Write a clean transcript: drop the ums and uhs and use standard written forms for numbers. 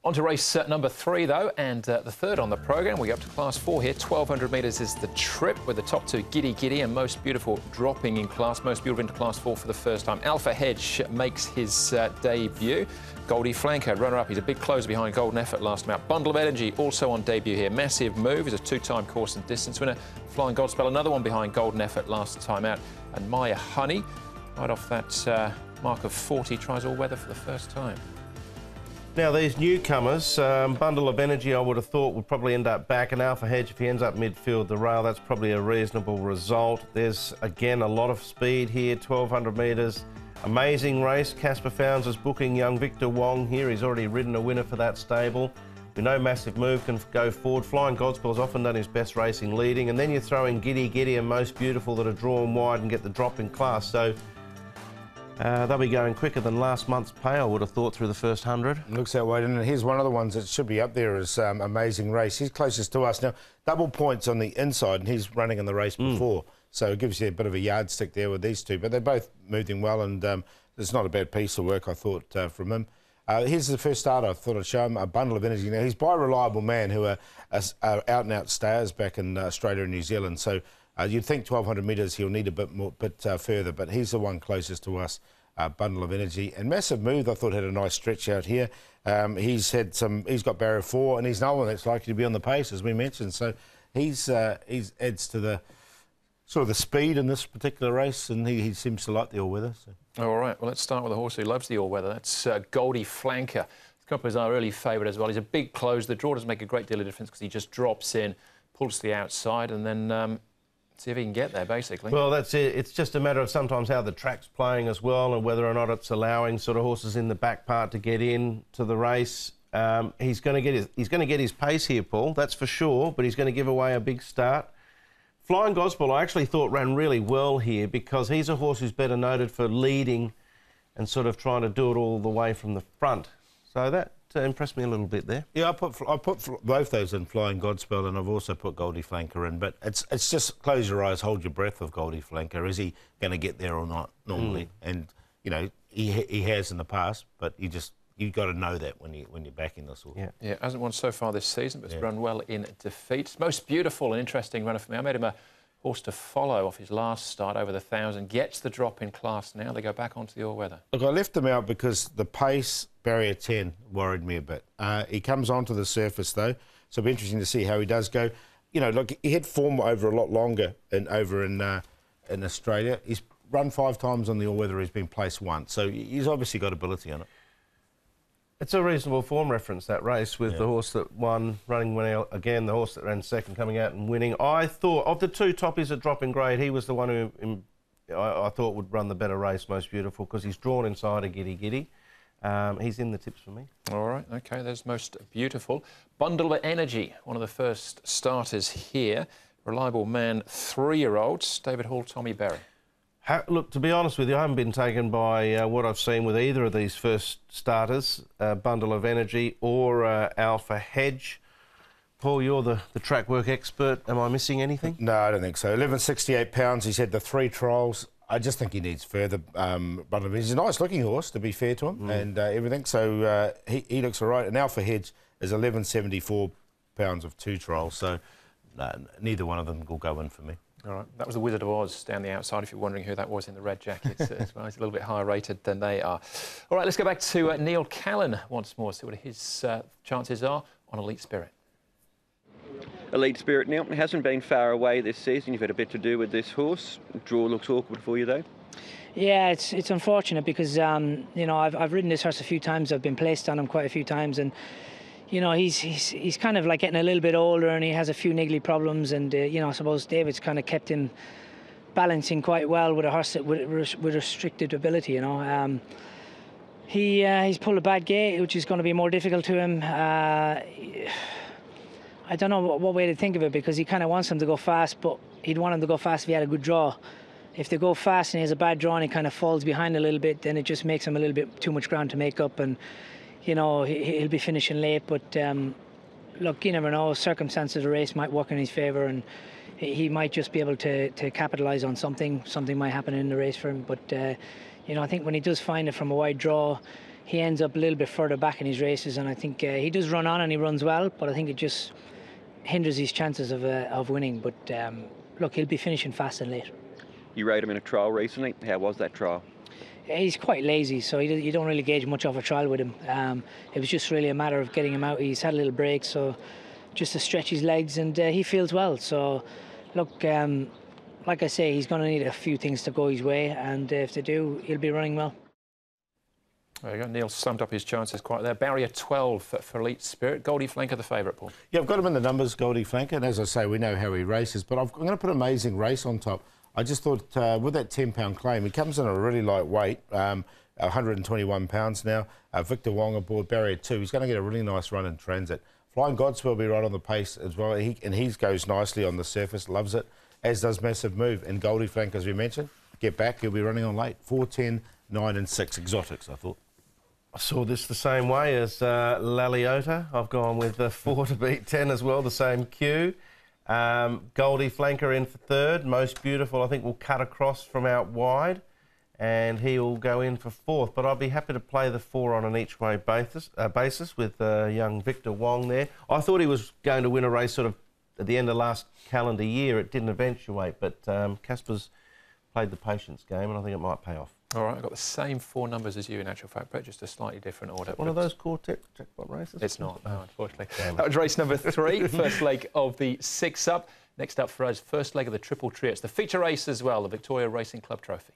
On to race number 3, though, and the third on the programme. We go up to Class 4 here. 1,200 metres is the trip, with the top two Giddy Giddy and Most Beautiful dropping in class. Most Beautiful into Class 4 for the first time. Alpha Hedge makes his debut. Goldie Flanker, runner-up. He's a big closer behind Golden Effort last time out. Bundle of Energy also on debut here. Massive Move is a 2-time course and distance winner. Flying Godspell, another one behind Golden Effort last time out. And Maya Honey, right off that mark of 40, tries all weather for the first time. Now, these newcomers, Bundle of Energy, I would have thought would probably end up back, and Alpha Hedge, if he ends up midfield the rail, that's probably a reasonable result. There's, again, a lot of speed here, 1,200 metres. Amazing race. Casper Founds is booking young Victor Wong here. He's already ridden a winner for that stable. We know Massive Move can go forward. Flying Godspell's often done his best racing leading, and then you throw in Giddy Giddy and Most Beautiful that are drawn wide and get the drop in class. So they'll be going quicker than last month's pay, I would have thought, through the first 100. Looks that way, and here's one of the ones that should be up there is Amazing Race. He's closest to us. Now, double points on the inside, and he's running in the race before. So it gives you a bit of a yardstick there with these two. But they're both moving well, and it's not a bad piece of work, I thought, from him. Here's the first starter. I thought I'd show him, a Bundle of Energy. Now, he's by a reliable man who are out-and-out stayers back in Australia and New Zealand. So you'd think 1,200 metres he'll need a bit further, but he's the one closest to us, Bundle of Energy. And Massive Move, I thought, had a nice stretch out here. He's got barrier 4, and he's no one that's likely to be on the pace, as we mentioned. So he's adds to the sort of the speed in this particular race, and he seems to like the all-weather. So. All right, well, let's start with a horse who loves the all-weather. That's Goldie Flanker. Copper is our early favourite as well. He's a big close. The draw doesn't make a great deal of difference because he just drops in, pulls to the outside, and then see if he can get there, basically. Well, that's it. It's just a matter of sometimes how the track's playing as well, and whether or not it's allowing sort of horses in the back part to get in to the race. He's going to get his pace here, Paul. That's for sure. But he's going to give away a big start. Flying Gospel, I actually thought ran really well here because he's a horse who's better noted for leading and sort of trying to do it all the way from the front. So that impressed me a little bit there. Yeah, I put both those in, Flying Godspell, and I've also put Goldie Flanker in. But it's just close your eyes, hold your breath with Goldie Flanker. Is he going to get there or not normally? And you know he has in the past, but you've got to know that when you're backing this horse. Yeah, hasn't won so far this season, but has run well in defeat. Most beautiful and interesting runner for me. I made him a horse to follow off his last start over the 1,000. Gets the drop in class now. They go back onto the all-weather. Look, I left him out because the pace, barrier 10, worried me a bit. He comes onto the surface, though, so it'll be interesting to see how he does go. You know, look, he had form over a lot longer over in Australia. He's run 5 times on the all-weather. He's been placed once, so he's obviously got ability on it. It's a reasonable form reference, that race, with the horse that won, running well again, the horse that ran second, coming out and winning. I thought, of the two toppies at drop in grade, he was the one who I thought would run the better race, Most Beautiful, because he's drawn inside a Giddy Giddy. He's in the tips for me. All right, OK, there's Most Beautiful. Bundle of Energy, one of the first starters here. Reliable man, 3-year-olds, David Hall, Tommy Berry. Look, to be honest with you, I haven't been taken by what I've seen with either of these first starters, Bundle of Energy or Alpha Hedge. Paul, you're the track work expert. Am I missing anything? No, I don't think so. 1168 pounds. He's had the 3 trials. I just think he needs further. Bundle. He's a nice-looking horse, to be fair to him, and everything. So he looks all right. And Alpha Hedge is 1174 pounds of 2 trials. So neither one of them will go in for me. All right, that was the Wizard of Oz down the outside, if you're wondering who that was in the red jackets as well. He's a little bit higher rated than they are. All right, let's go back to Neil Callan once more, see what his chances are on Elite Spirit. Elite Spirit, Neil, hasn't been far away this season. You've had a bit to do with this horse. Draw looks awkward for you, though. Yeah, it's unfortunate because, you know, I've ridden this horse a few times. I've been placed on him quite a few times, and you know, he's kind of like getting a little bit older, and he has a few niggly problems. And you know, I suppose David's kind of kept him balancing quite well with a horse with restricted ability. You know, he's pulled a bad gate, which is going to be more difficult to him. I don't know what way to think of it, because he kind of wants him to go fast, but he'd want him to go fast if he had a good draw. If they go fast and he has a bad draw and he kind of falls behind a little bit, then it just makes him a little bit too much ground to make up, and you know, he'll be finishing late. But look, you never know. Circumstances of the race might work in his favour, and he might just be able to capitalise on something. Something might happen in the race for him. But you know, I think when he does find it from a wide draw, he ends up a little bit further back in his races, and I think he does run on and he runs well, but I think it just hinders his chances of winning. But look, he'll be finishing fast and late. You rode him in a trial recently. How was that trial? He's quite lazy, so you don't really gauge much of a trial with him. It was just really a matter of getting him out. He's had a little break, so just to stretch his legs, and he feels well. So, look, like I say, he's going to need a few things to go his way, and if they do, he'll be running well. There you go. Neil summed up his chances quite there. Barrier 12 for Elite Spirit. Goldie Flanker, the favourite, Paul. Yeah, I've got him in the numbers, Goldie Flanker, and as I say, we know how he races, but I'm going to put Amazing Race on top. I just thought with that £10 claim, he comes in at a really light weight, 121 pounds now. Victor Wong aboard, barrier 2. He's going to get a really nice run in transit. Flying Godspell will be right on the pace as well. He goes nicely on the surface, loves it, as does Massive Move. And Goldie Flanker, as we mentioned, get back, he'll be running on late. 4, 10, 9 and 6 exotics, I thought. I saw this the same way as Laliota. I've gone with 4 to beat 10 as well, the same cue. Goldie Flanker in for third. Most Beautiful, I think, will cut across from out wide, and he will go in for fourth. But I'd be happy to play the 4 on an each-way basis with young Victor Wong there. I thought he was going to win a race sort of at the end of last calendar year. It didn't eventuate, but Casper's played the patience game, and I think it might pay off. All right, I've got the same 4 numbers as you in actual fact, but just a slightly different order. One of those quartet jackpot races? It's not, no, unfortunately. That was race number 3, first leg of the 6-up. Next up for us, first leg of the Triple Trios, the feature race as well, the Victoria Racing Club Trophy.